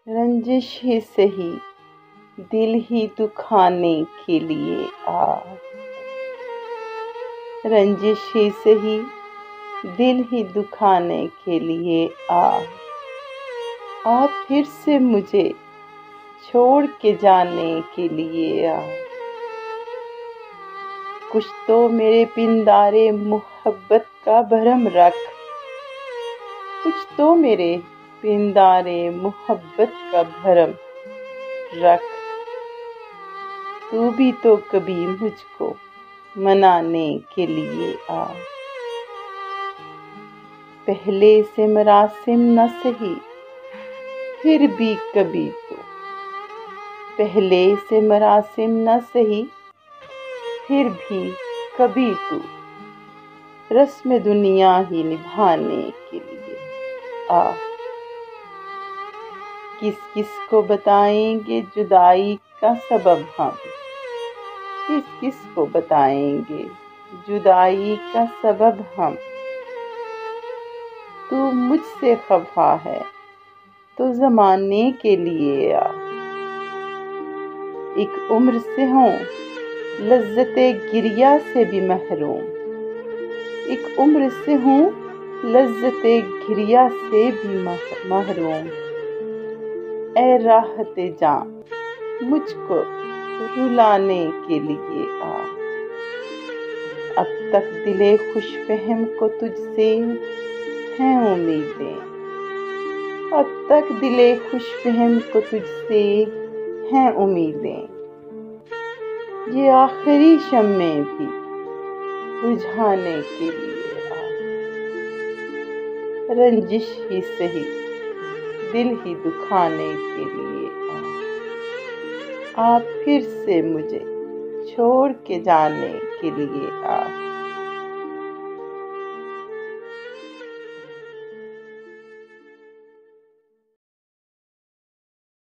رنجش ہی سہی دل ہی دکھانے کے لیے آ، رنجش ہی سہی دل ہی دکھانے کے لیے آ پھر سے مجھے چھوڑ کے جانے کے لیے آ، کچھ تو میرے پندارے محبت کا بھرم رکھ، کچھ تو میرے پندارے محبت کا بھرم رکھ، تو بھی تو کبھی مجھ کو منانے کے لیے آ، پہلے سے مراسم نہ سہی پھر بھی کبھی تو، پہلے سے مراسم نہ سہی پھر بھی کبھی تو، رسم دنیا ہی نبھانے کے لیے آ، کس کس کو بتائیں گے جدائی کا سبب ہم، کس کس کو بتائیں گے جدائی کا سبب ہم، تو مجھ سے خفا ہے تو زمانے کے لیے آ، ایک عمر سے ہوں لذت گریہ سے بھی محروم، ایک عمر سے ہوں لذت گریہ سے بھی محروم، اے راحت جاں مجھ کو رلانے کے لیے آ، اب تک دل خوش فہم کو تجھ سے ہیں امیدیں، اب تک دل خوش فہم کو تجھ سے ہیں امیدیں، یہ آخری شمع بھی بجھانے کے لیے آ، رنجش ہی سہی دل ہی دکھانے کے لیے آ پھر سے مجھے چھوڑ کے جانے کے لیے آ۔